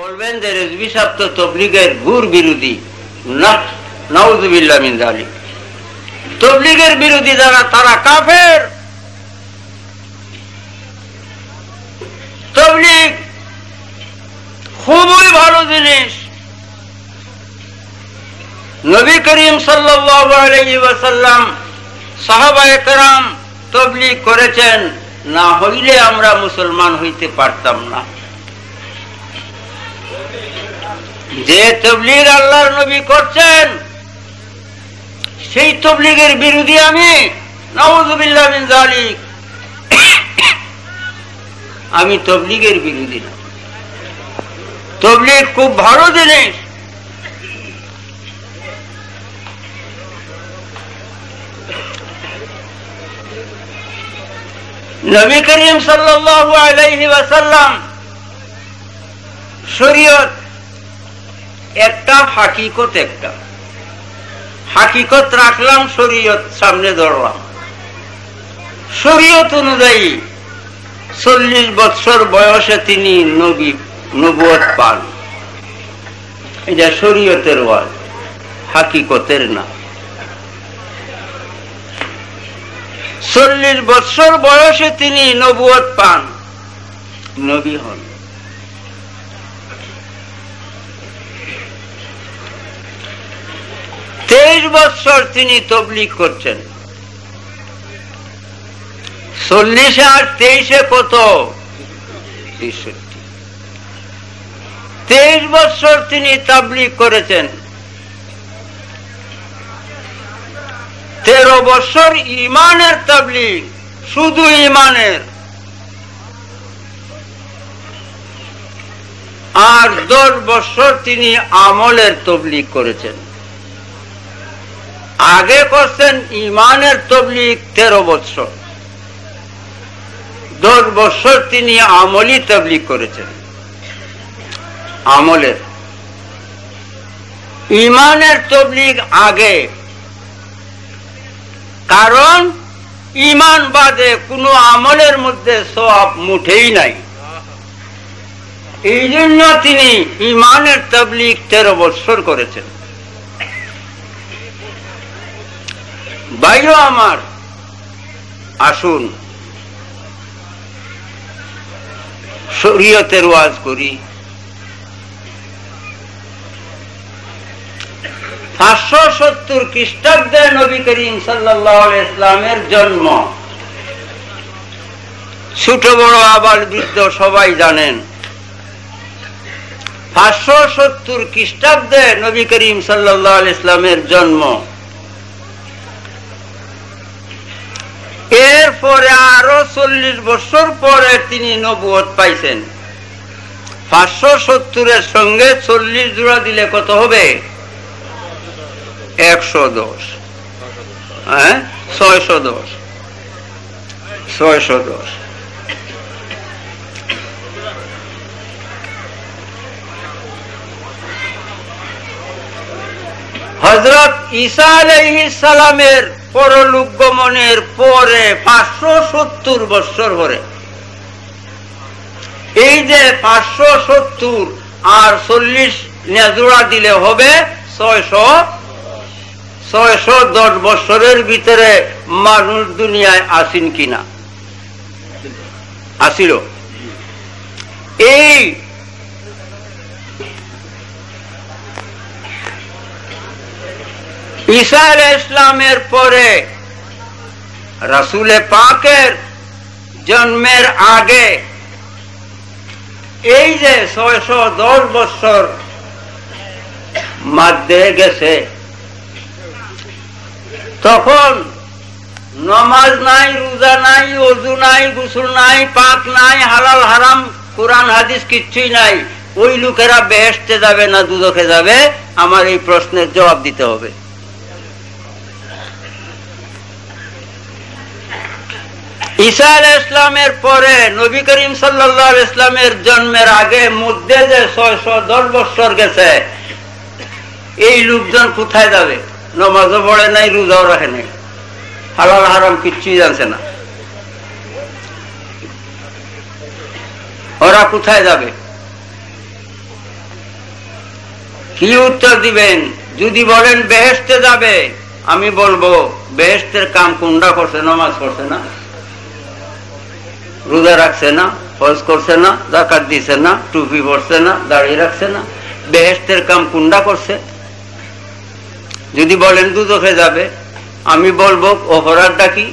বলবেন যে রেজভী সাহেব তো তবলিগের ঘুর বিরোধী। না, নাউযুবিল্লাহ মিন যালিক। তবলিগের বিরোধী যারা তারা কাফের। তবলিগ খুবই ভালো জিনিস। নবী করিম সাল্লাল্লাহু আলাইহি ওয়াসাল্লাম সাহাবায়ে কেরাম তবলিগ করেছেন, না হইলে আমরা মুসলমান হইতে পারতাম না। যে তবলিগ আল্লাহর নবী করছেন সেই তবলিগের বিরোধী আমি, নাউযুবিল্লাহ মিন যালিক। আমি তবলিগের বিরোধী না। তবলিগ খুব ভালো জিনিস। নবী করিম সাল্লাল্লাহু আলাইহি ওয়াসাল্লাম শরীয়ত একটা, হাকিকত একটা। হাকিকত রাখলাম, শরীয়ত সামনে ধরলাম। শরীয়ত অনুযায়ী 40 বছর বয়সে তিনি নবুয়ত পান। এটা শরীয়তের ওয়াজ, হাকিকতের না। 40 বছর বয়সে তিনি নবুয়ত পান, নবী হন। তেইশ বছর তিনি তবলিগ করছেন। 40 আর 23 কত? 63। 23 বছর তিনি তাবলিগ করেছেন। 13 বছর ইমানের তাবলিগ, শুধু ইমানের। আর 10 বছর তিনি আমলের তবলিগ করেছেন। আগে করছেন ইমানের তবলিগ 13 বছর, 10 বছর তিনি আমলি তবলিগ করেছেন। আমলের, ইমানের তবলিগ আগে, কারণ ইমান বাদে কোনো আমলের মধ্যে সওয়াব মুঠেই নাই। এই জন্য তিনি ইমানের তবলিগ 13 বছর করেছেন। ভাইও আমার, আসুন শরীয়তের ওয়াজ করি। 570 খ্রিস্টাব্দে নবী করিম সাল্লাল্লাহু আলাইহি ওয়াসাল্লামের জন্ম। ছোট বড় আবাল বৃদ্ধ সবাই জানেন। 570 খ্রিস্টাব্দে নবী করিম সাল্লাল্লাহু আলাইহি ওয়াসাল্লামের জন্ম। এরপরে আরো 40 বছর পরে তিনি নবুয়ত পাইছেন। 570 সঙ্গে 40 জোড়া দিলে কত হবে? 110। 610। 610। হযরত ঈসা আলাইহিস সালামের পরলোক গমনের পরে 570 বছর পরে, এই যে 570 আর 40 জোড়া দিলে হবে 610 বছরের ভিতরে মানুষ দুনিয়ায় আসেন কিনা? আসিল। এই ঈসা আলাইহিস সালামের পরে রাসূলে পাকের জন্মের আগে এই যে 610 বছর মধ্যে গেছে, তখন নামাজ নাই, রোজা নাই, ওযু নাই, গোসল নাই, পাক নাই, হালাল হারাম কোরআন হাদিস কিচ্ছুই নাই। ওই লোকেরা বেহেশতে যাবে না দুজখে যাবে? আমার এই প্রশ্নের জবাব দিতে হবে। ঈসা আলাইহিস সালামের পরে নবী করিম সাল্লাল্লাহু আলাইহি ওয়াসাল্লামের জন্মের আগে মধ্যে যে 610 বছর গেছে, এই লোকজন কোথায় যাবে? নামাজও পড়ে নাই, রোজাও রাখে নাই, হালাল হারাম কিচ্ছুই জানছে না। ওরা কোথায় যাবে? কি উত্তর দিবেন? যদি বলেন বেহেশতে যাবে, আমি বলবো বেহেশতের কাম কোনটা করছে? নামাজ করছে না, রোজা রাখছে না, হজ করছে না, যাকাত দিছে না, টুপি পরছে না, দাড়ি রাখছে না, বেহেশতের কাম কোনটা করছে? যদি বলেন দুজখে যাবে, আমি বলবো অপরাধটা কি?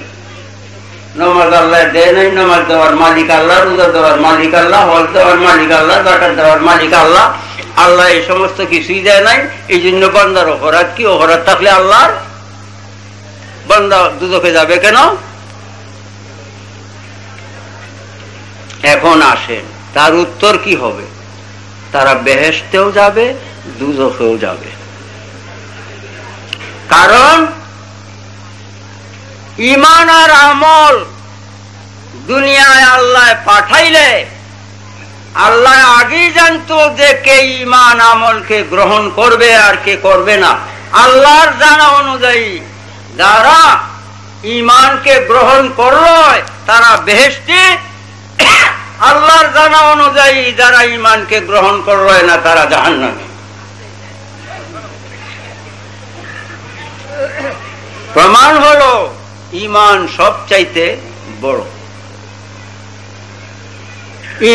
নামাজ আল্লাহ দেয় নাই, নামাজ দেওয়ার মালিক আল্লাহ, রোজা দেওয়ার মালিক আল্লাহ, হজ দেওয়ার মালিক আল্লাহ, যাকাত দেওয়ার মালিক আল্লাহ। আল্লাহ এই সমস্ত কিছুই দেয় নাই, এই জন্য বান্দার অপরাধ কি? অপরাধ থাকলে আল্লাহর বান্দা দুজখে যাবে কেন? এখন আসেন, তার উত্তর কি হবে? তারা বেহেশতেও যাবে, দুজখেও যাবে। কারণ ঈমান আর আমল দুনিয়ায় আল্লাহ পাঠাইলে আল্লাহ আগেই জানতো যে কে ঈমান আমলকে গ্রহণ করবে আর কে করবে না। আল্লাহর জানা অনুযায়ী যারা ঈমানকে গ্রহণ করলো তারা বেহেশতে, আল্লাহর জানা অনুযায়ী যারা ঈমানকে গ্রহণ করলো না তারা জাহান্নামে। প্রমাণ হলো ঈমান সবচাইতে বড়,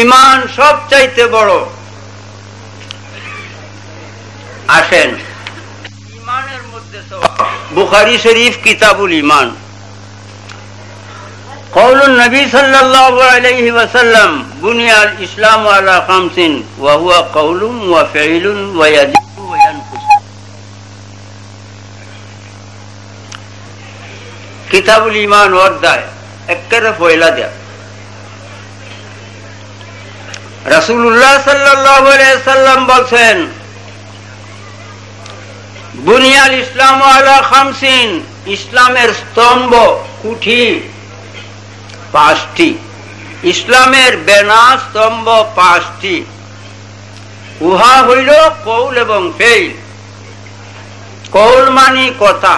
ঈমান সবচাইতে বড়। আসেন, ঈমানের মধ্যে তো বুখারী শরীফ কিতাবুল ঈমান, কওলুন নবী সাল্লাল্লাহু আলাইহি ওয়াসাল্লাম বুনিয়াল ইসলামু আলা খামসিন ওয়া হুয়া কওলুন ওয়া ফি'লুন ওয়া ইয়াজিদু ওয়া ইয়ানকুস। কিতাবুল ঈমান অধ্যায় একেবারে পয়লা দেয়া রাসূলুল্লাহ সাল্লাল্লাহু আলাইহি ওয়াসাল্লাম বলেন, বুনিয়াল ইসলামু আলা খামসিন, ইসলামের স্তম্ভ কুঠি পাঁচটি, ইসলামের বেনা স্তম্ভ পাঁচটি। উহা হইল কৌল এবং ফেইল। কৌল মানে কথা,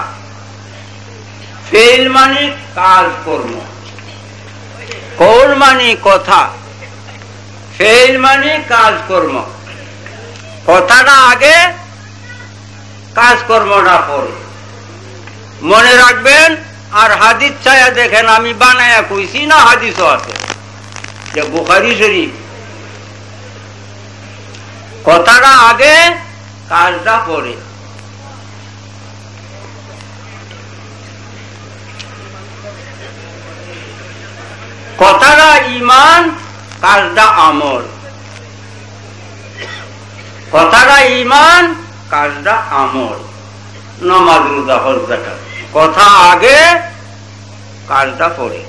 ফেইল মানে কাজ কর্ম। কৌল মানে কথা, ফেইল মানে কাজ কর্ম। কথাটা আগে, কাজকর্মটা পরে। মনে রাখবেন। আর হাদিস ছায়া দেখেন, আমি বানায়া কইছি না, হাদিসও আছে যে বুখারী শরীফ। কথাটা আগে, কাজটা পরে। কথাটা ঈমান, কাজটা আমল। কথাটা ঈমান, কাজটা আমল। নামাজ, রোজা, হজ, যাকাত, কথা আগে, কাজটা পরে।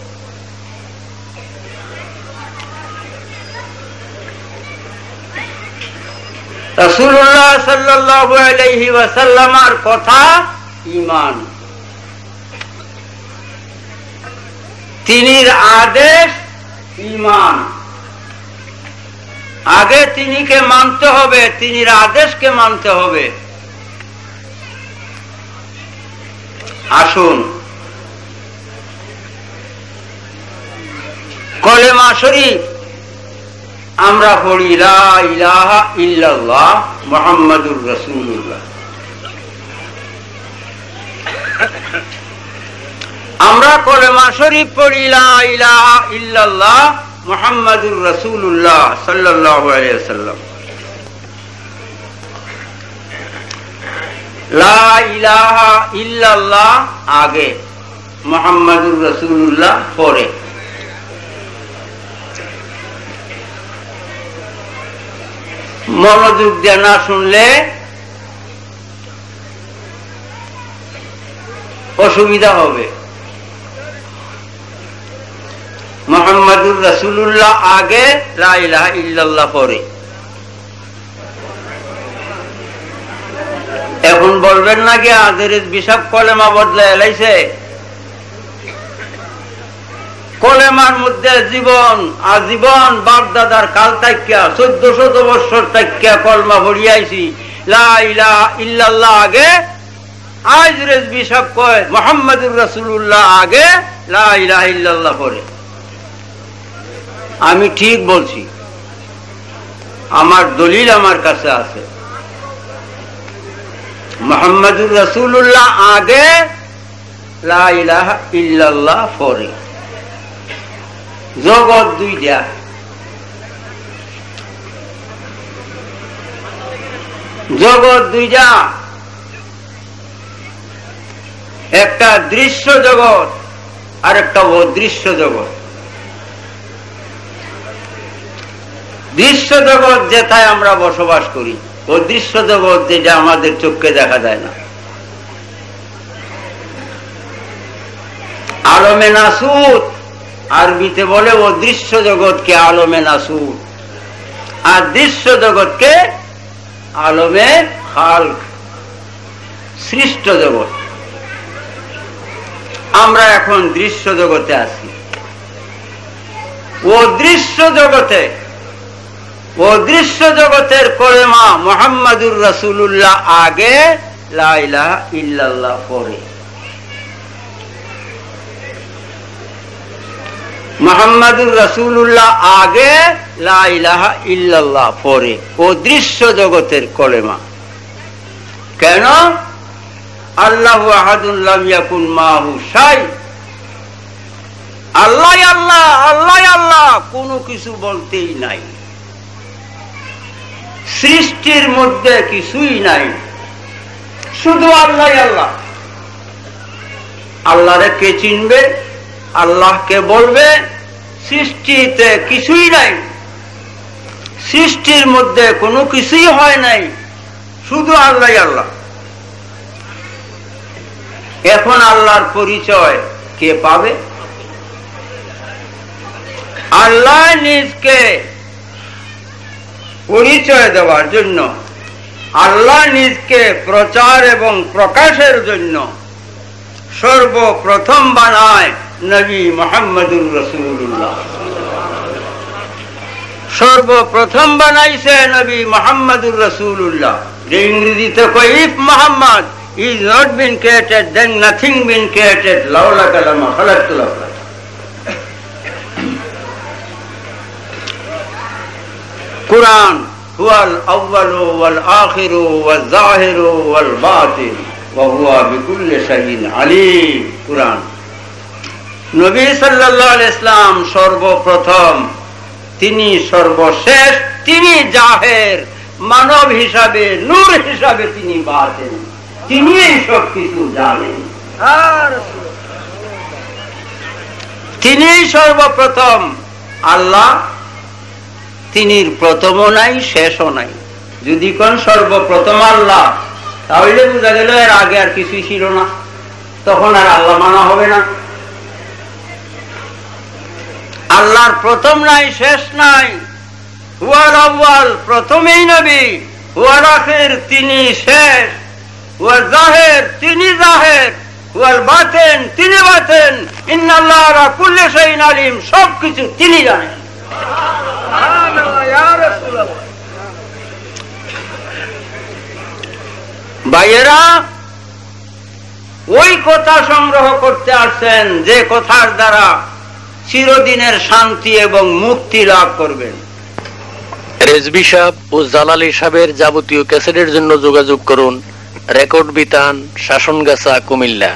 রাসূলুল্লাহ সাল্লাল্লাহু আলাইহি ওয়াসাল্লামের কথা ঈমান। তিনির আদেশ ঈমান। আগে তিনিকে মানতে হবে, তিনির আদেশকে মানতে হবে। আসুন, কলেমা শরীফ আমরা পড়ি, লা ইলাহা ইল্লাল্লাহ মুহাম্মাদুর রাসূলুল্লাহ। আমরা কলেমা শরীফ পড়ি, লা ইলাহা ইল্লাল্লাহ মুহাম্মাদুর রাসূলুল্লাহ সাল্লাল্লাহু আলাইহি ওয়াসাল্লাম। লা ইলাহা ইল্লাল্লাহ আগে, মুহাম্মাদুর রাসূলুল্লাহ পরে। মনোযোগ দিয়ে না শুনলে অসুবিধা হবে। মুহাম্মাদুর রাসূলুল্লাহ আগে, লা ইলাহা ইল্লাল্লাহ পরে। এখন বলবেন না কি আদের বিশাপ কলেমা বদলায় এলাইছে? কলেমার মধ্যে জীবন আজীবন বাপ দাদার কাল তাকিয়া 1400 বছর তাকিয়া কলমা ভরিয়াইছি, লা ইলাহা ইল্লাল্লাহ আগে। আজ রেজবি সাহেব কয় মুহাম্মাদুর রাসূলুল্লাহ আগে, লা ইলাহা ইল্লাল্লাহ পরে। আমি ঠিক বলছি, আমার দলিল আমার কাছে আছে। মুহাম্মাদুর রাসূলুল্লাহ আগে, লা ইলাহা ইল্লাল্লাহ পরে। জগৎ দুইটা, জগৎ দুইটা, একটা দৃশ্য জগৎ আর একটা অদৃশ্য জগৎ। দৃশ্য জগৎ যেটায় আমরা বসবাস করি, অদৃশ্য জগৎ যেটা আমাদের চোখে দেখা যায় না। আলমে নাসুত আরবিতে বলে অদৃশ্য জগৎকে আলমে নাসুত, আর দৃশ্য জগৎকে আলমে খালক, সৃষ্ট জগৎ। আমরা এখন দৃশ্য জগতে আছি। অদৃশ্য জগতে, অদৃশ্য জগতের কলেমা মুহাম্মাদুর রাসূলুল্লাহ আগে, লা ইলাহা ইল্লাল্লাহ পরে। মুহাম্মাদুর রাসূলুল্লাহ আগে, লা ইলাহা ইল্লাল্লাহ পরে। অদৃশ্য জগতের কলেমা। কেন? আল্লাহু আহাদুন লাম ইয়াকুন মাহু শাই। আল্লাহ আল্লাহ, আল্লাহ আল্লাহ, কোনো কিছু বলতেই নাই। সৃষ্টির মধ্যে কিছুই নাই, শুধু আল্লাহ আল্লাহ। আল্লাহরে কে চিনবে? আল্লাহকে বলবে। সৃষ্টিতে কিছুই নাই, সৃষ্টির মধ্যে কোনো কিছুই হয় নাই, শুধু আল্লাহ আল্লাহ। এখন আল্লাহর পরিচয় কে পাবে? আল্লাহ নিজকে পরিচয় দেওয়ার জন্য, আল্লাহ নিজকে প্রচার এবং প্রকাশের জন্য সর্বপ্রথম বানায় নবী মুহাম্মাদুর রাসূলুল্লাহ। সর্বপ্রথম বানাইছে নবী মুহাম্মাদুর রাসূলুল্লাহ। যে ইংরেজিতে কয়, if Muhammad is not been created, then nothing been created. লাউলা কালামা খালাকতুল আফলাক। কুরআন হুয়াল আউয়ালু ওয়াল আখিরু ওয়াল যাহিরু ওয়াল বাতিন ওয়া হুয়া বিকুল্লি শাইইন আলীম। কুরআন। নবী সাল্লাল্লাহু আলাইহি ইসলাম সর্বপ্রথম, তিনি সর্বশেষ, তিনি জাহের, মানব হিসাবে, নূর হিসাবে তিনি বাতেন, তিনি সব কিছু জানেন। তিনি সর্বপ্রথম। আল্লাহ, তিনি প্রথমও নাই, শেষও নাই। যদি কোন সর্বপ্রথম আল্লাহ, তাহলে বোঝা গেল এর আগে আর কিছুই ছিল না, তখন আর আল্লাহ মানা হবে না। আল্লাহর প্রথম নাই, শেষ নাই। হুয়াল আউয়াল, প্রথমেই নবী। হুয়াল আখির, তিনি শেষ। হুয়াল জাহির, তিনি জাহির। হুয়াল বাতিন, তিনি বাতিন। ইন্নাল্লাহ আলা কুল্লি শাইইন আলিম, সবকিছু তিনি জানেন। ভাইয়েরা, ওই কথা সংগ্রহ করতে আসছেন যে কথার দ্বারা চিরদিনের শান্তি এবং মুক্তি লাভ করবেন। রেজভী সাহেব ও জালালী সাহেবের যাবতীয় ক্যাসেটের জন্য যোগাযোগ করুন রেকর্ড বিতান, শাসনগাছা, কুমিল্লা।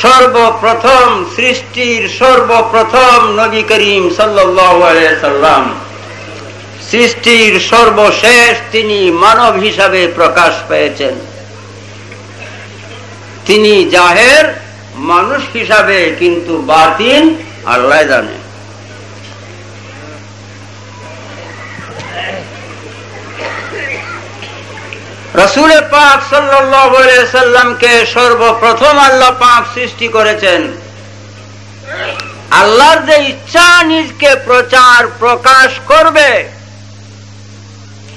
সর্বপ্রথম সৃষ্টির সর্বপ্রথম নবী করিম সাল্লাল্লাহু আলাইহি সাল্লাম, সৃষ্টির সর্বশেষ তিনি মানব হিসাবে প্রকাশ পেয়েছেন। তিনি জাহের, মানুষ হিসাবে, কিন্তু বাতিন আল্লাহ জানে। রাসূল পাক সাল্লাল্লাহু আলাইহি সাল্লামকে সর্বপ্রথম আল্লাহ পাক সৃষ্টি করেছেন। আল্লাহর যে ইচ্ছা নিজকে প্রচার প্রকাশ করবে,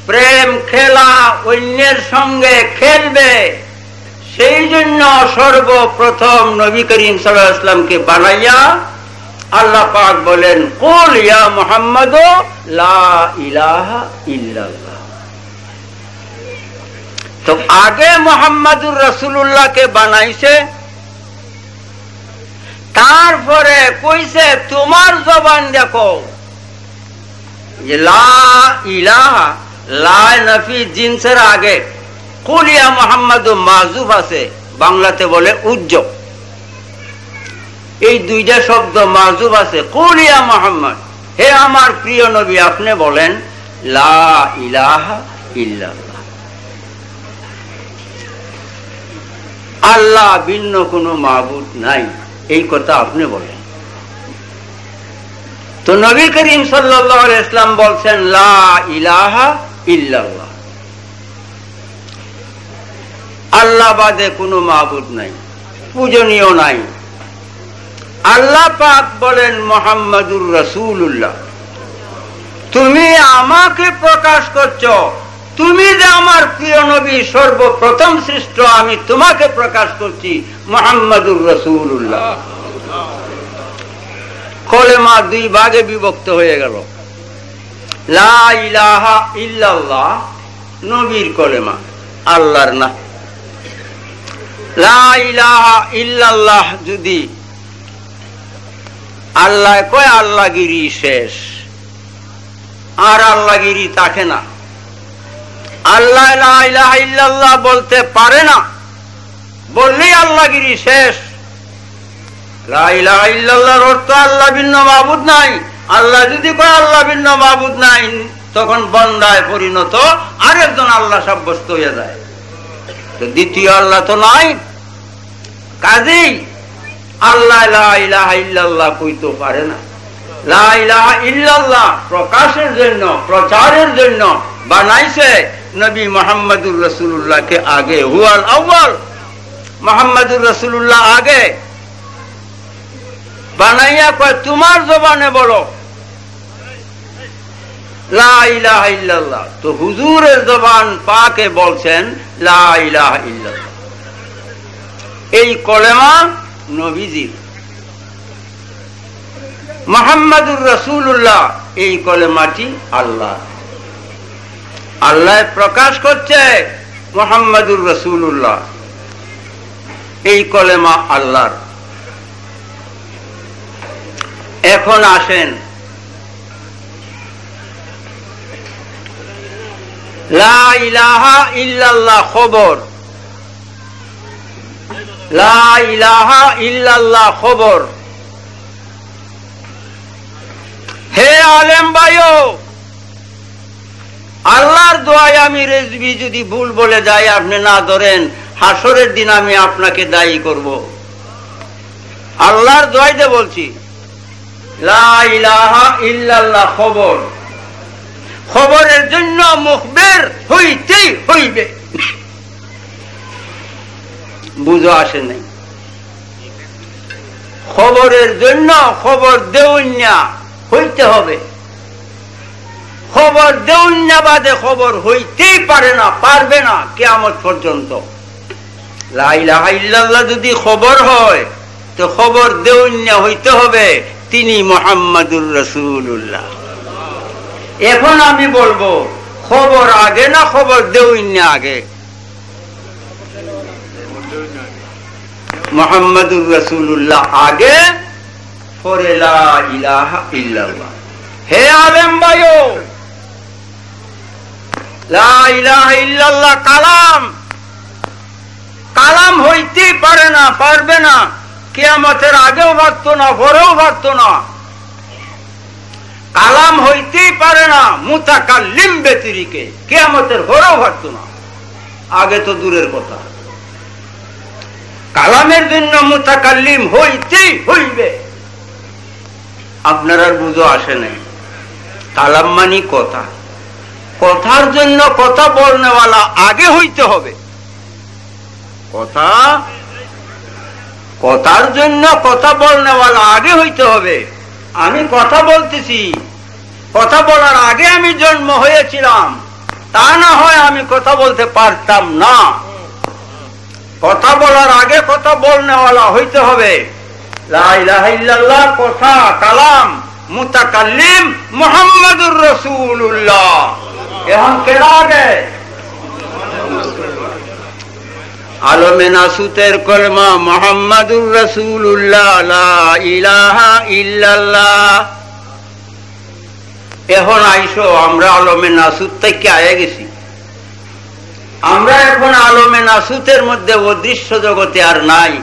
প্রেম খেলা অন্যের সঙ্গে খেলবে, সেই জন্য সর্বপ্রথম নবী করিম সাল্লাল্লাহু আলাইহি ওয়াসাল্লামকে বানাইয়া আল্লাহ পাক বলেন, কুল ইয়া মুহাম্মাদ লা ইলাহা ইল্লাল্লাহ। তো আগে মুহাম্মাদুর রাসূলুল্লাহকে বানাইছে, তারপরে কইছে তোমার জবান দেখো যে লা ইলাহা, লা নাফি জিনসের আগে কুল ইয়া মুহাম্মাদু মাযুফ আছে, বাংলাতে বলে উজ্জ। এই দুইটা শব্দ মাযুফ আছে। কুল ইয়া মুহাম্মদ, হে আমার প্রিয় নবী আপনি বলেন লা ইলাহা ইল্লাল্লাহ, আল্লাহ ভিন্ন কোনো মাবুদ নাই, এই কথা আপনি বলেন। তো নবী করিম সাল্লাল্লাহু আলাইহি ওয়াসাল্লাম বলছেন লা ইলাহা ইল্লাল্লাহ, আল্লাহ বাদে কোনো মাবুদ নাই, পূজনীয় নাই। আল্লাহ পাক বলেন মুহাম্মাদুর রাসূলুল্লাহ, তুমি আমাকে প্রকাশ করছো, তুমি যে আমার প্রিয় নবী সর্বপ্রথম সৃষ্ট, আমি তোমাকে প্রকাশ করছি মুহাম্মাদুর রাসূলুল্লাহ। কলেমা দুই ভাগে বিভক্ত হয়ে গেল। লা ইলাহা ইল্লাল্লাহ নবীর কলেমা, আল্লাহর না। লা ইলাহা ইল্লাল্লাহ যদি আল্লাহ কয় আল্লাহগিরি শেষ, আর আল্লাহগিরি থাকে না। আল্লাহ লা ইলাহা ইল্লাল্লাহ বলতে পারে না, বললেই আল্লাহগিরি শেষ। লা ইলাহা ইল্লাল্লাহর অর্থ আল্লাহ ভিন্ন মাবুদ নাই। আল্লাহ যদি কয় আল্লাহ ভিন্ন মাবুদ নাই, তখন বান্দায় পরিণত আরেকজন আল্লাহ সাব্যস্ত হয়ে যায়। তো দ্বিতীয় আল্লাহ তো নাই, কাজেই আল্লাহ লা ইলাহা ইল্লাল্লাহ কইতে পারে না। লা ইলাহা ইল্লাল্লাহ প্রকাশের জন্য, প্রচারের জন্য বানাইছে নবী মুহাম্মদুর রাসূলুল্লাহকে আগে। হুয়াল আউয়াল, মুহাম্মদুর রাসূলুল্লাহ আগে বানাইয়া কয় তোমার জবানে বলো লা ইলাহা ইল্লাল্লাহ। তো হুজুরের জবান পাকে বলছেন লা ইলাহা ইল্লাল্লাহ। এই কলেমা নবীজির, মুহাম্মদুর রাসূলুল্লাহ এই কলেমাটি আল্লাহ। আল্লাহ প্রকাশ করছে মুহাম্মদুর রাসূলুল্লাহ, এই কলেমা আল্লাহর। এখন আসেন লা ইলাহা ইল্লাল্লাহ খবর। লা ইলাহা ইল্লাল্লাহ খবর। হে আলেম ভাইও, আল্লাহর দোয়ায় আমি রেজবি যদি ভুল বলে যাই, আপনি না ধরেন, হাসরের দিন আমি আপনাকে দায়ী করব। আল্লাহর দোয়াইতে বলছি লা ইলাহা ইল্লাল্লাহ খবর। খবরের জন্য মুখবের হইতেই হইবে। বুঝো আসে নাই? খবরের জন্য খবর দেউন্যা হইতে হবে। খবর দেউন্যা বাদে খবর হইতেই পারে না, পারবে না কিয়ামত পর্যন্ত। লা ইলাহা ইল্লাল্লাহ যদি খবর হয়, তো খবর দেউন্যা হইতে হবে তিনি মুহাম্মাদুর রাসূলুল্লাহ। এখন আমি বলবো খবর আগে না খবর দেউন্যা আগে? মুহাম্মাদুর রাসূলুল্লাহ আগে, পরে লা ইলাহা ইল্লাল্লাহ। হে আলেম ভাইও, লা ইলাহা ইল্লাল্লাহ কালাম। কালাম হইতেই পারে না, পারবে না, কিয়ামতের আগেও পারত না, পরেও পারত না। কালাম হইতেই পারে না মুতাকাল্লিম ব্যতিরিকে, কিয়ামতের পরেও পারত না, আগে তো দূরের কথা। কালামের জন্য মুতাকাল্লিম হইতেই হইবে। আপনার আর বুঝো আসে নাই? কালাম মানি কথা। কথার জন্য কথা বলনেওয়ালা আগে হইতে হবে। কথার জন্য কথা বলনেওয়ালা আগে হইতে হবে। আমি কথা বলতেছি, কথা বলার আগে আমি জন্ম হয়েছিলাম, তা না হয় আমি কথা বলতে পারতাম না। কথা বলার আগে কথা বলনেওয়ালা হইতে হবে। লা ইলাহা ইল্লাল্লাহ কথা, কালাম, মুতাকাল্লিম মুহাম্মাদুর রাসূলুল্লাহ। এখন কেডা আগে? আলমে নাসুতের কলমা মুহাম্মাদুর রাসূলুল্লাহ, লা ইলাহা ইল্লাল্লাহ। এখন আইসো আমরা আলমে নাসুত থেকে আয়ে গেছি। আমরা এখন আলমে নাসুতের মধ্যে অদৃশ্য জগতে আর নাই,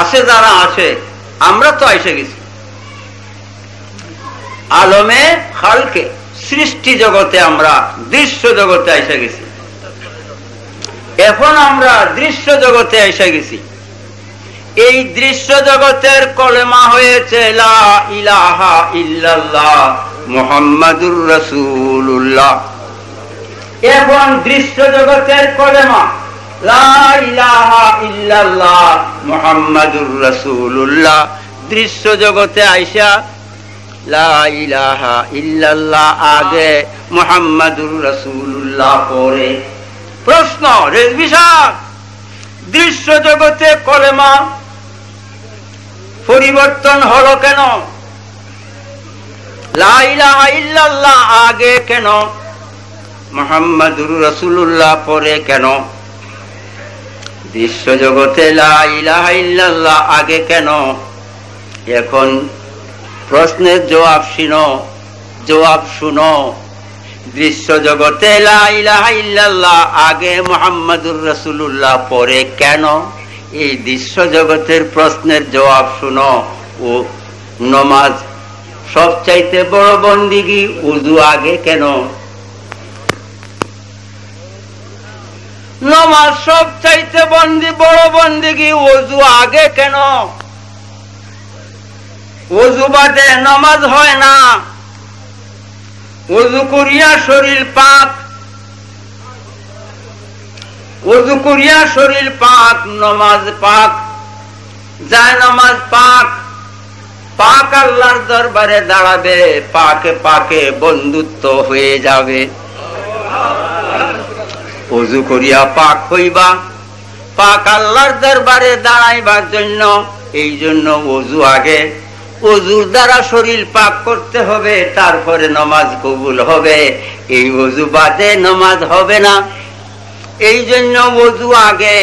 আছে যারা আছে, আমরা তো আইসে গেছি আলমে খালকে, সৃষ্টি জগতে, আমরা দৃশ্য জগতে আইসে গেছি। এখন আমরা দৃশ্য জগতে এসে গেছি। এই দৃশ্য জগতের কলেমা হয়েছে লা ইলাহা ইল্লাল্লাহ মুহাম্মাদুর রাসূলুল্লাহ। এখন দৃশ্য জগতের কলেমা লা ইলাহা ইল্লাল্লাহ মুহাম্মাদুর রাসূলুল্লাহ। দৃশ্য জগতে আইসা লা ইলাহা ইল্লাল্লাহ আগে, মুহাম্মাদুর রাসূলুল্লাহ পরে। প্রশ্ন, রেজভী সাহেব, দৃশ্য জগতে কলেমা পরিবর্তন হলো কেন? লা ইলাহা ইল্লাল্লাহ আগে কেন, মুহাম্মাদুর রাসূলুল্লাহ পরে কেন? দৃশ্য জগতে লা ইলাহা ইল্লাল্লাহ আগে কেন? এখন প্রশ্নের জবাব শুনো। দৃশ্য জগতে লা ইলাহা ইল্লাল্লাহ আগে, মুহাম্মাদুর রাসূলুল্লাহ পরে কেন? এই দৃশ্য জগতের প্রশ্নের জবাব শুনো। ও নমাজ সবচাইতে বড় বন্দিগি, উযু আগে কেন? নমাজ সবচাইতে বড় বন্দিগি, উযু আগে কেন? উযু বাদে নমাজ হয় না। উযু করিয়া শরীর পাক, উযু করিয়া শরীর পাক, নমাজ পাক, যায় নমাজ পাক, পাক আল্লাহর দরবারে দাঁড়াবে, পাকে পাকে বন্ধুত্ব হয়ে যাবে। উযু করিয়া পাক হইবা, পাক আল্লাহর দরবারে দাঁড়াইবার জন্য, এই জন্য উযু আগে। উযুর দ্বারা শরীর পাক করতে হবে, তারপরে নামাজ কবুল হবে। এই উযু বাদে নামাজ হবে না, এই জন্য উযু আগে।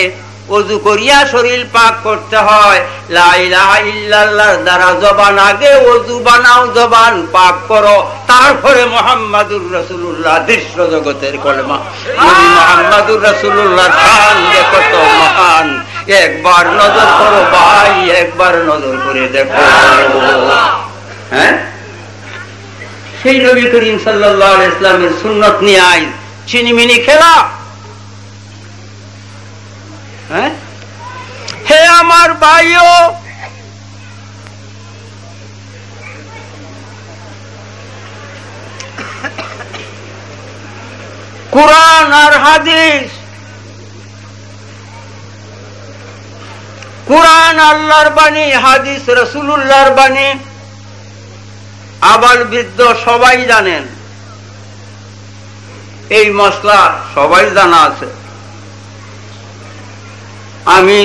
উযু করিয়া শরীর পাক করতে হয়। লা ইলাহা ইল্লাল্লাহর দ্বারা জবান আগে, উযু বানাও, জবান পাক করো, তারপরে মুহাম্মাদুর রাসূলুল্লাহ। দৃশ্য জগতের কলেমা। মুহাম্মাদুর রাসূলুল্লাহর শান দেখো তো মহান। একবার নজর করো ভাই, একবার নজর করে দেখো। হ্যাঁ, সেই নবী করিম সাল্লাল্লাহু আলাইহি ওয়াসাল্লামের সুন্নাত নিয়ে আই চিনিমিনি খেলা। হ্যাঁ, হে আমার ভাইও, কুরআন আর হাদিস, কুরআন আল্লাহর বাণী, হাদিস রাসূলুল্লাহর বাণী। আবাল বৃদ্ধ সবাই জানেন এই মসলা, সবাই জানা আছে। আমি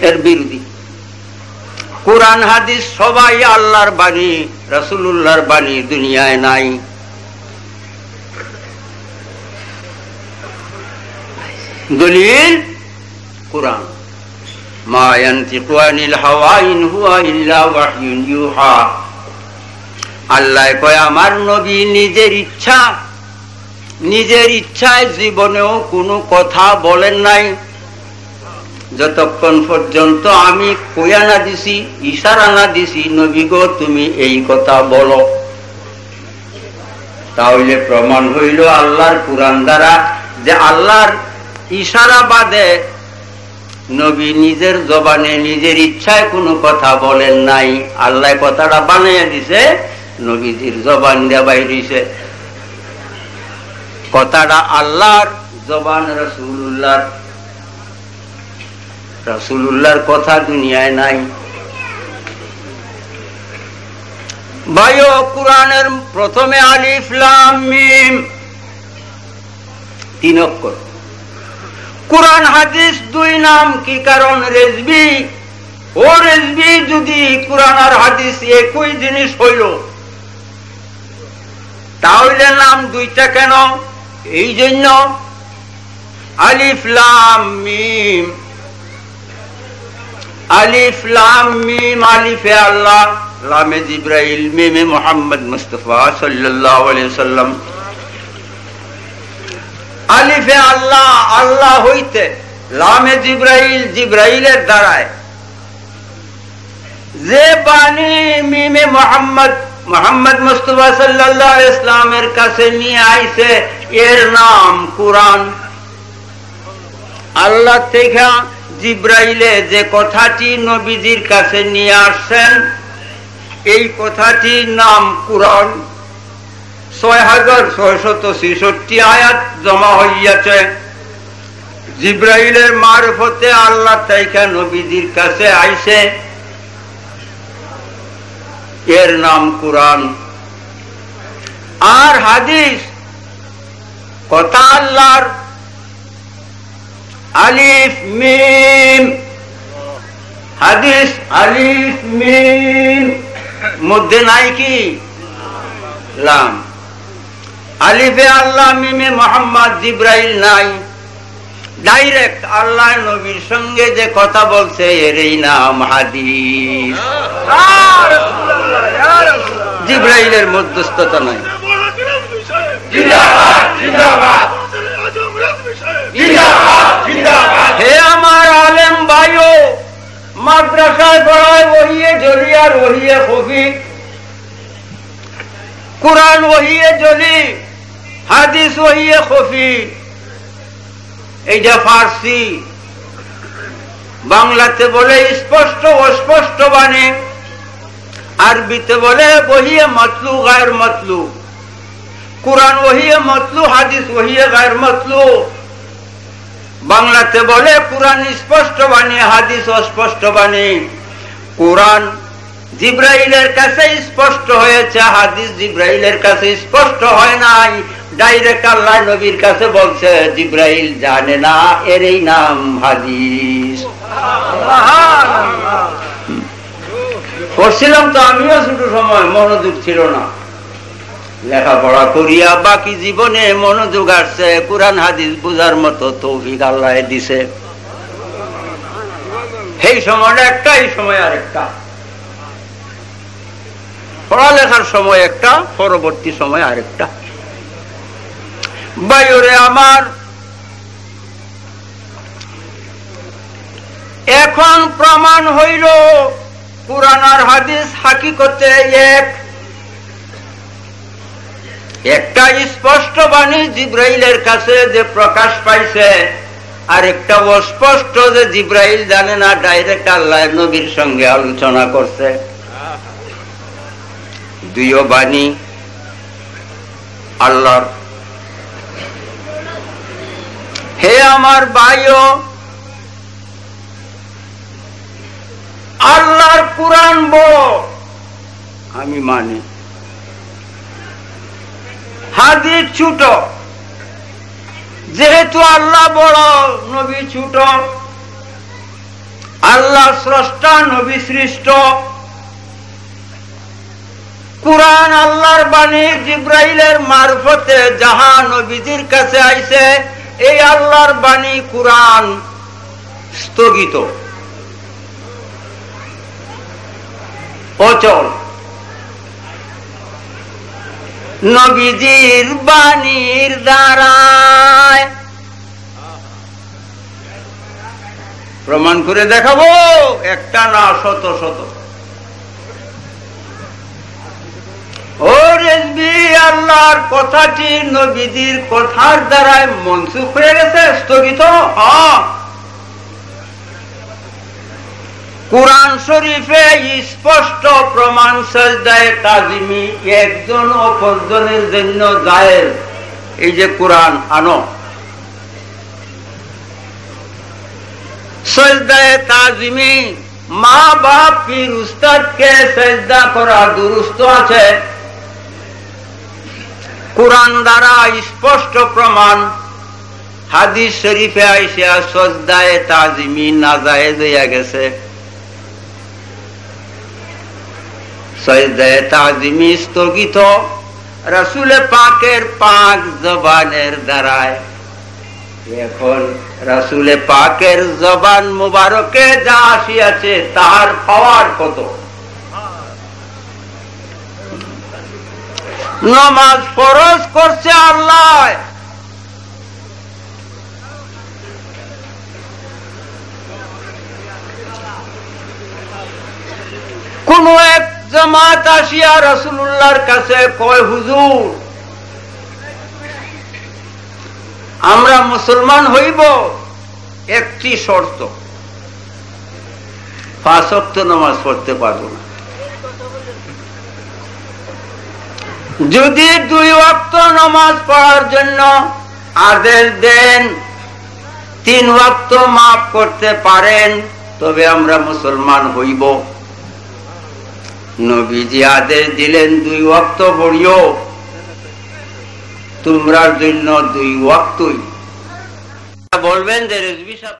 এর বিরোধী। কুরআন হাদিস সবাই আল্লাহর বাণী, রাসূলুল্লাহর বাণী দুনিয়ায় নাই। দলিল কুরআন। মা ইয়ানতিকু আনিল হাওয়া ইন হুয়া ইল্লা ওয়াহয়ুন ইউহা। আল্লাহ কয় আমার নবী নিজের ইচ্ছায় জীবনেও কোনো কথা বলেন নাই, যতক্ষণ পর্যন্ত আমি কইয়া না দিছি, ইশারা না দিছি, নবী গো তুমি এই কথা বলো। তাহলে প্রমাণ হইল আল্লাহর কুরআন দ্বারা যে আল্লাহর ইশারা বাদে নবী নিজের জবানে নিজের ইচ্ছায় কোনো কথা বলেন নাই। আল্লাহ কথাটা বানাইয়া দিছে, নবীজির জবান দিয়ে বাইর হইছে। কথাটা আল্লাহর জবান, রাসূলুল্লাহর কথা দুনিয়ায় নাই। ভাইও, কুরআনের প্রথমে আলিফ লাম মিম 3 অক্ষর। কুরআন হাদিস 2 নাম কি কারণ? রেজবি ও রেজবি, যদি কুরআন আর হাদিস একই জিনিস হইল তাহলে নাম 2টা কেন? এই জন্য আলিফ লাম মিম। আলিফ লাম মিম, আলিফে আল্লাহ, লামে জিব্রাইল মিমে মুহাম্মদ মুস্তাফা সাল্লাল্লাহু আলাইহি ওয়াসাল্লাম। আলিফে আল্লাহ, আল্লাহ হইতে, লামে জিব্রাইল, জিব্রাইলের দ্বারায়, যে বাণী মিমে মুহাম্মদ, মুহাম্মদ মুস্তাফা সাল্লাল্লাহু আলাইহি ওয়াসাল্লামের কাছে নিয়ে আইছে, এর নাম কুরআন। আল্লাহ থেকে জিব্রাইলে যে কথাটি নবীজির কাছে নিয়ে আসছেন, এই কথাটির নাম কুরআন। 6666 আয়াত জমা হইয়াছে জিব্রাইলের মারফতে, আল্লাহ থেকে নবীজির কাছে আইছে, এর নাম কুরআন। আর হাদিস কথা আল্লাহর, আলিফ মিম, হাদিস আলিফ মিম, মধ্যে নাই কি লাম। আলিফে আল্লাহ, মিমে মুহাম্মদ, জিব্রাইল নাই, ডাইরেক্ট আল্লাহ নবীর সঙ্গে যে কথা বলছে, এরই নাম হাদিস। জিব্রাইলের মধ্যস্থতা নাই। হে আমার আলেম ভাইও, মাদ্রাসায় পড়ায় ওহিয়ে জলি আর ওহিয়ে খফি, কুরআন ওহিয়ে জলি, হাদিস ওহিয়ে খফি। এইটা ফার্সি, বাংলাতে বলে স্পষ্ট অস্পষ্ট বাণী, আরবিতে বলে ওহিয়ে মতলু গায়র মতলু। কুরআন ওহিয়ে মতলু, হাদিস ওহিয়ে গায়র মতলু। বাংলাতে বলে কুরআন স্পষ্ট বাণী, হাদিস অস্পষ্ট বাণী। কুরআন জিব্রাইলের কাছে স্পষ্ট হয়েছে, হাদিস জিব্রাইলের কাছে স্পষ্ট হয় নাই, ডাইরেক্ট আল্লাহ নবীর কাছে বলছে, জিব্রাইল জানে না, এরই নাম হাদিস। পড়ছিলাম তো আমিও ছোট সময়, মনোযোগ ছিল না, লেখাপড়া করিয়া বাকি জীবনে মনোযোগ আসছে, কুরআন হাদিস বুঝার মতো তৌফিক আল্লাহ দিছে। এই সময়টা একটা, এই সময় আরেকটা, পড়ালেখার সময় একটা, পরবর্তী সময় আরেকটা। বাইরে আমার এখন প্রমাণ হইল কুরআন আর হাদিস হাকিকতে এক। একটা স্পষ্ট বাণী জিব্রাইলের কাছে যে প্রকাশ পাইছে, আর একটা অস্পষ্ট যে জিব্রাইল জানে না, ডাইরেক্ট আল্লাহ নবীর সঙ্গে আলোচনা করছে। দুইও বাণী আল্লাহর। হে আমার ভাইও, আল্লাহর কুরআন বড়, আমি মানি। হাদিস ছোট, যেহেতু আল্লাহ বড়, নবী ছোট। আল্লাহ স্রষ্টা, নবী সৃষ্ট। কুরআন আল্লাহর বাণী, জিব্রাইলের মারফতে যাহা নবীজির কাছে আইছে, এই আল্লাহর বাণী কুরআন স্থগিত, অচল। নবীজির বাণীর দ্বারায় প্রমাণ করে দেখাবো, একটা না, শত শত। ও রেজবি, আল্লাহর কথাটি নবীজির কথার দ্বারায় মনসুখ হয়ে গেছে, স্থগিত। কুরআন শরীফে স্পষ্ট প্রমাণ, সাজদায়ে তাজিমি একজন অপরজনের জন্য জায়েজ। এই যে কুরআন আনো, সাজদায়ে তাজিমি মা বাপ পীর উস্তাদকে সাজদা করা দুরুস্ত আছে। কুরআন দ্বারা স্পষ্ট প্রমাণ, হাদিস শরীফে আইসা সাজদায়ে তাজিমি নাজায়েজ হইয়া গেছে। সাজদায়ে তাজিমি স্থগিত রাসূল পাকের পাক জবানের দ্বারায়। এখন রাসূল পাকের জবান মুবারকে যা আসিয়াছে, তাহার পাওয়ার কত? নামাজ ফরজ করছে আল্লাহ। কোন এক জামাত আসিয়া রাসূলুল্লাহর কাছে কয়, হুজুর আমরা মুসলমান হইব, একটি শর্ত, 5 ওয়াক্ত নামাজ পড়তে পারবো না। যদি 2 ওয়াক্ত নামাজ পড়ার জন্য আদেশ দেন, 3 ওয়াক্ত মাফ করতে পারেন, তবে আমরা মুসলমান হইব। নবীজি আদেশ দিলেন 2 ওয়াক্ত পড়িও, তোমরার জন্য 2 ওয়াক্তই। বলবেন যে রেজভী সাহেব